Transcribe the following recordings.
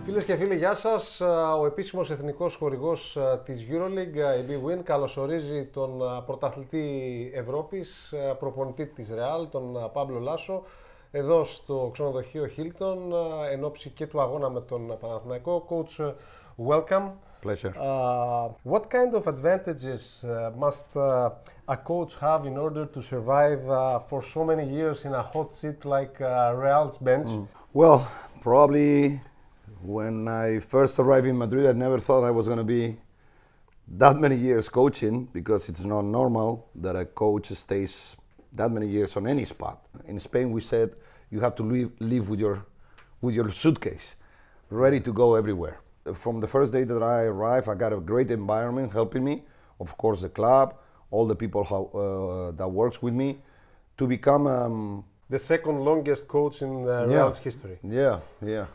Φίλες και φίλοι, γεια σας. Ο επίσημος εθνικός χορηγός της EuroLeague, η Bwin, καλωσορίζει τον πρωταθλητή Ευρώπης, προπονητή της Ρεάλ, τον Πάμπλο Λάσο, εδώ στο ξενοδοχείο Hilton, εν ώψη και του αγώνα με τον Παναθηναϊκό. Coach, welcome. Pleasure. What kind of advantages must a coach have in order to survive for so many years in a hot seat like Real's bench? Well, probably when I first arrived in Madrid, I never thought I was going to be that many years coaching, because it's not normal that a coach stays that many years on any spot. In Spain, we said you have to live with your suitcase, ready to go everywhere. From the first day that I arrived, I got a great environment helping me. Of course, the club, all the people that works with me, to become the second longest coach in Real's history. Yeah.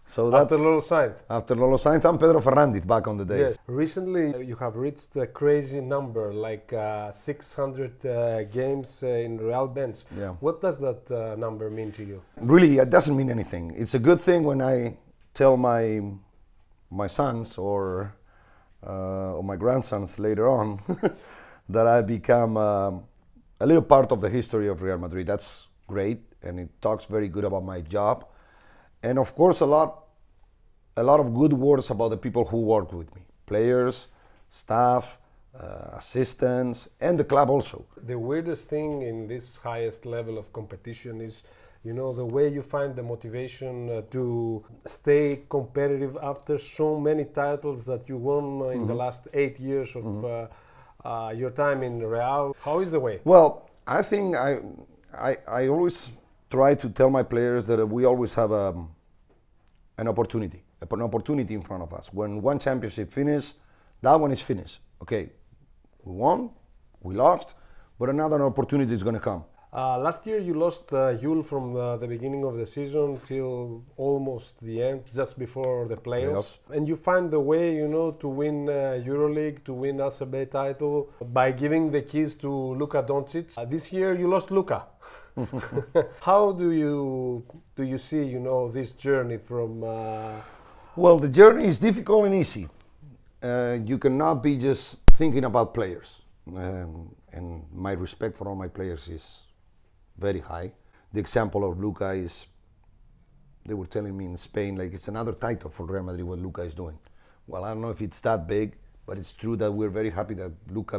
So that's after Lolo Sainz. After Lolo Sainz and Pedro Ferrandiz back on the days. Yes. Recently, you have reached a crazy number, like 600 games in Real bench. Yeah. What does that number mean to you? Really, it doesn't mean anything. It's a good thing when I tell my sons or my grandsons later on that I become a little part of the history of Real Madrid. That's great, and it talks very good about my job. And of course, a lot of good words about the people who work with me, players, staff, assistants, and the club also. The weirdest thing in this highest level of competition is, you know, the way you find the motivation to stay competitive after so many titles that you won in the last 8 years of your time in Real. How is the way? Well, I think I always try to tell my players that we always have an opportunity in front of us. When one championship finishes, that one is finished. Okay, we won, we lost, but another opportunity is going to come. Last year you lost Yule from the beginning of the season till almost the end, just before the playoffs. And you find the way, you know, to win EuroLeague, to win ACB title by giving the keys to Luka Doncic. This year you lost Luka. How do you see, you know, this journey from? Well, the journey is difficult and easy. You cannot be just thinking about players, and my respect for all my players is very high. The example of Luka is, they were telling me in Spain, like, it's another title for Real Madrid what Luka is doing. Well, I don't know if it's that big, but it's true that we're very happy that Luka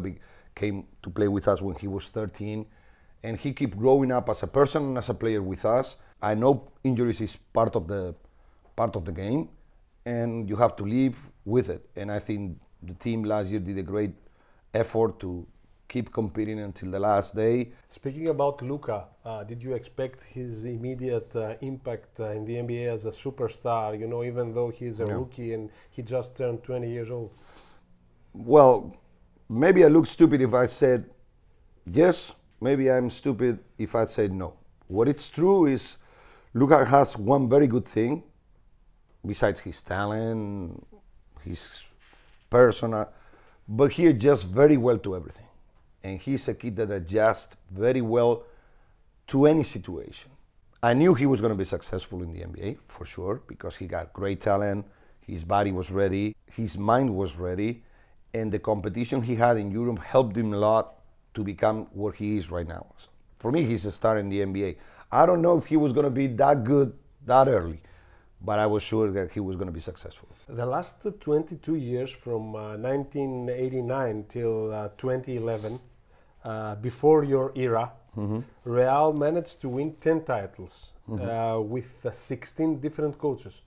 came to play with us when he was 13, and he kept growing up as a person and as a player with us. I know injuries is part of the game, and you have to live with it. And I think the team last year did a great effort to keep competing until the last day. Speaking about Luka, did you expect his immediate impact in the NBA as a superstar, you know, even though he's a rookie and he just turned 20 years old? Well, maybe I look stupid if I said yes, maybe I'm stupid if I said no. What it's true is Luka has one very good thing, besides his talent, his persona, but he adjusts very well to everything. And he's a kid that adjusts very well to any situation. I knew he was going to be successful in the NBA, for sure, because he got great talent, his body was ready, his mind was ready, and the competition he had in Europe helped him a lot to become where he is right now. So for me, he's a star in the NBA. I don't know if he was going to be that good that early, but I was sure that he was going to be successful. The last 22 years, from 1989 till 2011, before your era, Real managed to win 10 titles with 16 different coaches.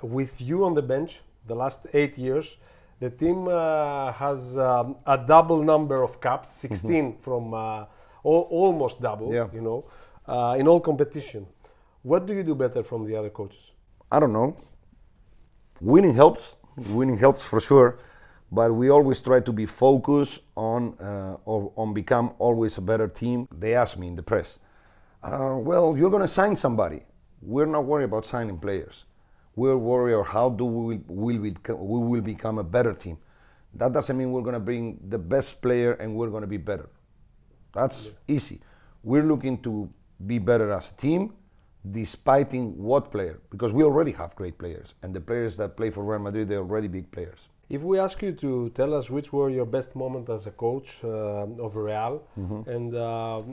With you on the bench, the last 8 years, the team has a double number of caps, 16 from almost double, you know, in all competition. What do you do better from the other coaches? I don't know. Winning helps for sure, but we always try to be focused on become always a better team. They ask me in the press, well, you're going to sign somebody. We're not worried about signing players. We're worried about how we will become a better team. That doesn't mean we're going to bring the best player and we're going to be better. That's easy. We're looking to be better as a team, despite what player, because we already have great players, and the players that play for Real Madrid, they're already big players. If we ask you to tell us which were your best moments as a coach of Real, and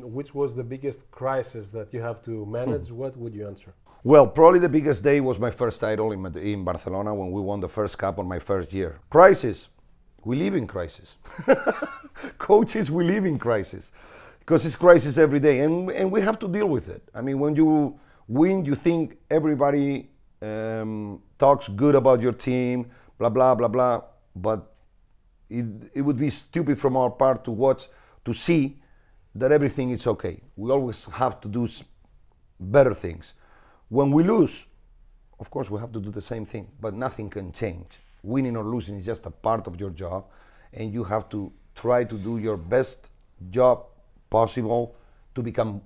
which was the biggest crisis that you have to manage, what would you answer? Well, probably the biggest day was my first title in Barcelona when we won the first cup on my first year. Crisis. We live in crisis. Coaches, we live in crisis. Because it's crisis every day, and we have to deal with it. I mean, when you win, you think everybody talks good about your team, blah, blah, blah, blah. But it would be stupid from our part to see that everything is okay. We always have to do better things. When we lose, of course, we have to do the same thing, but nothing can change. Winning or losing is just a part of your job, and you have to try to do your best job possible to become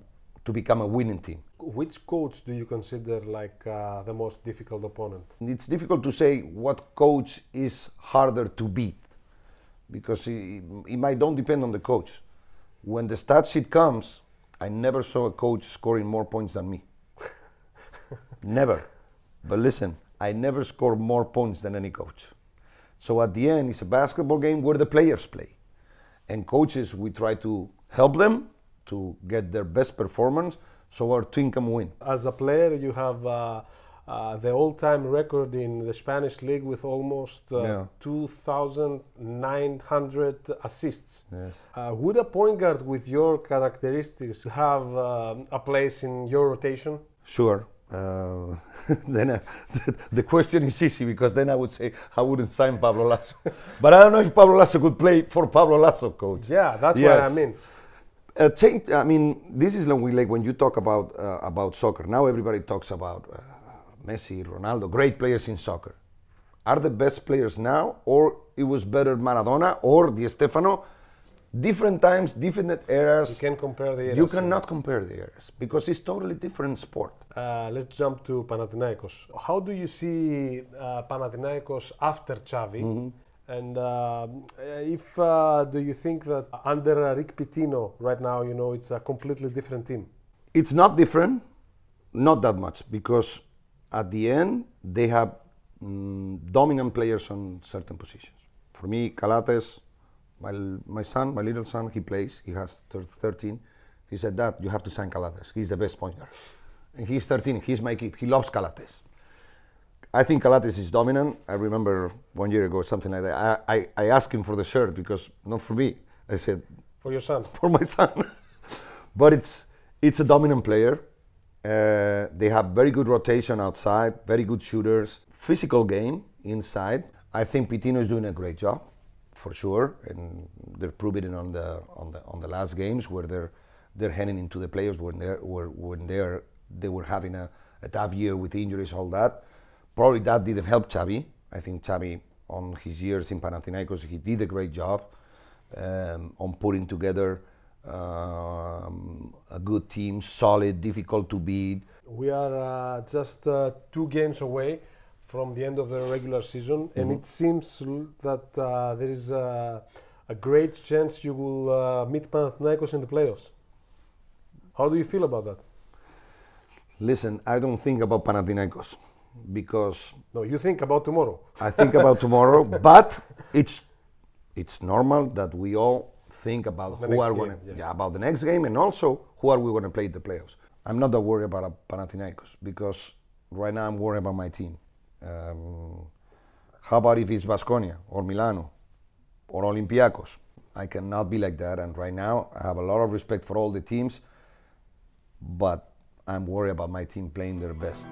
a winning team. Which coach do you consider like the most difficult opponent? It's difficult to say what coach is harder to beat, because it might don't depend on the coach. When the stat sheet comes, I never saw a coach scoring more points than me. Never. But listen, I never scored more points than any coach. So at the end, it's a basketball game where the players play. And coaches, we try to help them to get their best performance so our team can win. As a player, you have the all-time record in the Spanish league with almost 2,900 assists. Yes. Would a point guard with your characteristics have a place in your rotation? Sure. Then the question is easy, because then I would say I wouldn't sign Páblo Láso. But I don't know if Páblo Láso could play for Páblo Láso, coach. Yeah, that's what I mean. I mean, this is like when you talk about soccer. Now everybody talks about Messi, Ronaldo, great players in soccer. Are the best players now, or it was better Maradona or Di Stefano? Different times, different eras. You can compare the eras. You cannot compare the eras, because it's totally different sport. Let's jump to Panathinaikos. How do you see Panathinaikos after Xavi? And do you think that under Rick Pitino right now, it's a completely different team? It's not different, not that much, because at the end they have dominant players on certain positions. For me, Calates, my little son, he plays. He has 13. He said, "Dad, you have to sign Calates. He's the best point guard." And he's 13. He's my kid. He loves Calates. I think Calates is dominant. I remember 1 year ago, something like that. I asked him for the shirt, because not for me. I said, for your son. For my son. But it's a dominant player. They have very good rotation outside, very good shooters, physical game inside. I think Pitino is doing a great job, for sure, and they're proving it on the last games where they're heading into the playoffs when they were having a tough year with injuries, all that. Probably that didn't help Xavi. I think Xavi, on his years in Panathinaikos, he did a great job on putting together a good team, solid, difficult to beat. We are just 2 games away from the end of the regular season, and it seems that there is a great chance you will meet Panathinaikos in the playoffs. How do you feel about that? Listen, I don't think about Panathinaikos, because... No, you think about tomorrow. I think about tomorrow, but it's normal that we all think about about the next game, and also who are we going to play in the playoffs. I'm not that worried about Panathinaikos, because right now I'm worried about my team. How about if it's Baskonia or Milano or Olympiacos? I cannot be like that, and right now I have a lot of respect for all the teams, but I'm worried about my team playing their best.